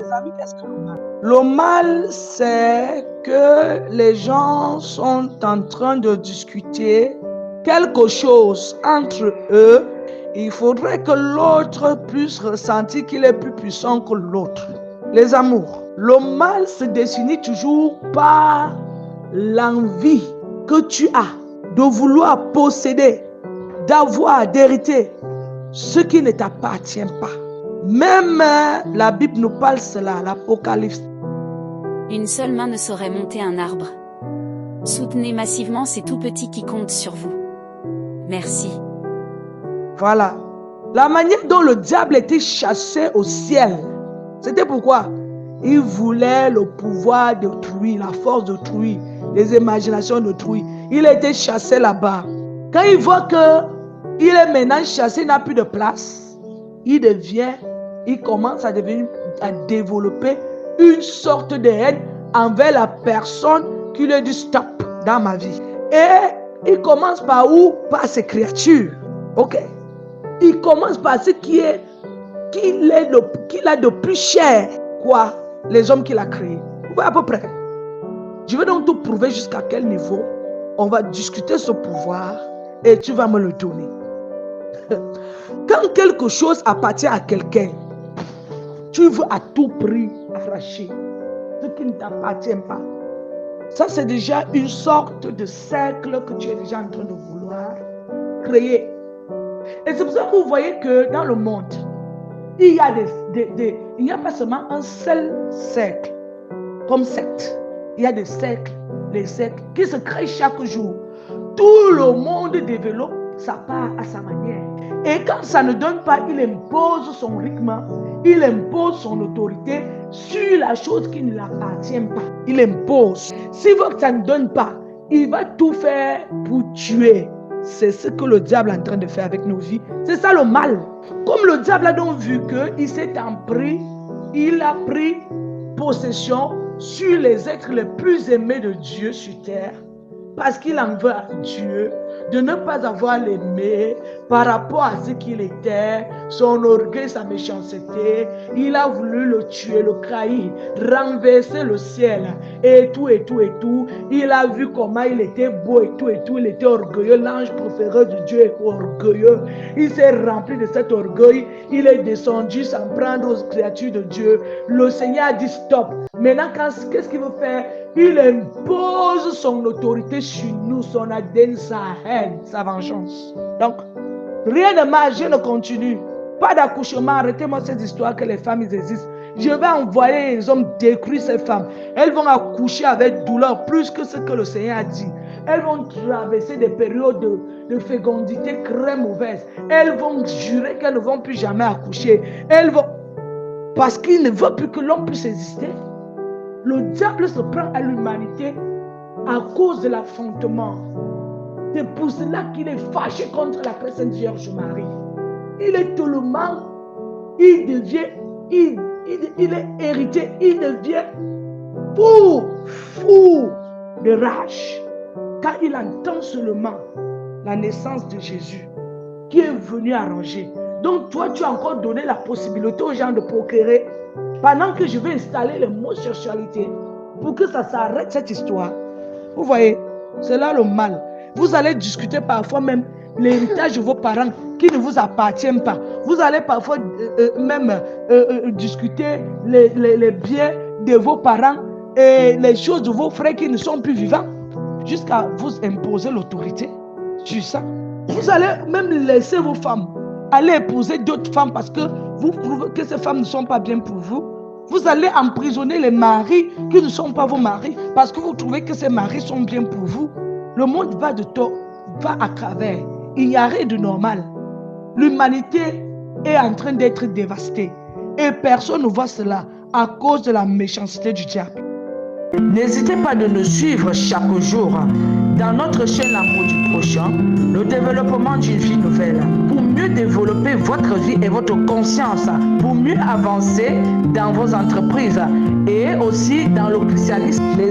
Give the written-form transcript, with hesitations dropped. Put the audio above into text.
les amis, qu'est-ce que le mal? Le mal, c'est que les gens sont en train de discuter quelque chose entre eux. Il faudrait que l'autre puisse ressentir qu'il est plus puissant que l'autre. Les amours, le mal se définit toujours par l'envie que tu as de vouloir posséder, d'avoir, d'hériter ce qui ne t'appartient pas. Même la Bible nous parle cela, l'Apocalypse. Une seule main ne saurait monter un arbre. Soutenez massivement ces tout petits qui comptent sur vous. Merci. Voilà. La manière dont le diable était chassé au ciel, c'était pourquoi il voulait le pouvoir d'autrui, la force d'autrui, les imaginations d'autrui. Il a été chassé là-bas. Quand il voit qu'il est maintenant chassé, il n'a plus de place, il commence à développer une sorte de haine envers la personne qui lui dit stop dans ma vie. Et il commence par où? Par ses créatures. Ok? Il commence par ce qu'il a de plus cher. Quoi? Les hommes qu'il a créés. Vous voyez à peu près. Je vais donc te prouver jusqu'à quel niveau on va discuter ce pouvoir et tu vas me le donner. Quand quelque chose appartient à quelqu'un, tu veux à tout prix arracher ce qui ne t'appartient pas. Ça, c'est déjà une sorte de cercle que tu es déjà en train de vouloir créer. Et c'est pour ça que vous voyez que dans le monde, il n'y a pas seulement un seul cercle, comme secte. Il y a des cercles, les cercles qui se créent chaque jour. Tout le monde développe sa part à sa manière. Et quand ça ne donne pas, il impose son rythme, il impose son autorité sur la chose qui ne l'appartient pas. Il impose. S'il veut que ça ne donne pas, il va tout faire pour tuer. C'est ce que le diable est en train de faire avec nos vies. C'est ça le mal. Comme le diable a donc vu qu'il s'est empris, il a pris possession sur les êtres les plus aimés de Dieu sur terre, parce qu'il en veut à Dieu de ne pas avoir l'aimé par rapport à ce qu'il était, son orgueil, sa méchanceté. Il a voulu le tuer, le trahir, renverser le ciel et tout et tout et tout. Il a vu comment il était beau et tout, il était orgueilleux, l'ange préféré de Dieu est orgueilleux. Il s'est rempli de cet orgueil, il est descendu sans prendre aux créatures de Dieu. Le Seigneur a dit stop. Maintenant, qu'est-ce qu'il veut faire? Il impose son autorité sur nous, son ADN, sa haine, sa vengeance. Donc, rien de mal, je ne continue. Pas d'accouchement, arrêtez-moi cette histoire que les femmes existent. Je vais envoyer les hommes détruire ces femmes. Elles vont accoucher avec douleur plus que ce que le Seigneur a dit. Elles vont traverser des périodes de fécondité très mauvaises. Elles vont jurer qu'elles ne vont plus jamais accoucher. Parce qu'il ne veut plus que l'homme puisse exister. Le diable se prend à l'humanité à cause de l'affrontement. C'est pour cela qu'il est fâché contre la très sainte Vierge Marie. Il est tellement, il est hérité, il devient fou de rage. Quand il entend seulement la naissance de Jésus qui est venu arranger. Donc toi, tu as encore donné la possibilité aux gens de procréer. Pendant que je vais installer le mot sexualité pour que ça s'arrête cette histoire. Vous voyez, c'est là le mal. Vous allez discuter parfois même l'héritage de vos parents qui ne vous appartient pas. Vous allez parfois discuter les biens de vos parents et les choses de vos frères qui ne sont plus vivants jusqu'à vous imposer l'autorité sur ça. Vous allez même laisser vos femmes aller épouser d'autres femmes parce que vous trouvez que ces femmes ne sont pas bien pour vous. Vous allez emprisonner les maris qui ne sont pas vos maris parce que vous trouvez que ces maris sont bien pour vous. Le monde va à travers. Il n'y a rien de normal. L'humanité est en train d'être dévastée. Et personne ne voit cela à cause de la méchanceté du diable. N'hésitez pas de nous suivre chaque jour dans notre chaîne L'amour du prochain, le développement d'une vie nouvelle, pour mieux développer votre vie et votre conscience, pour mieux avancer dans vos entreprises et aussi dans le christianisme.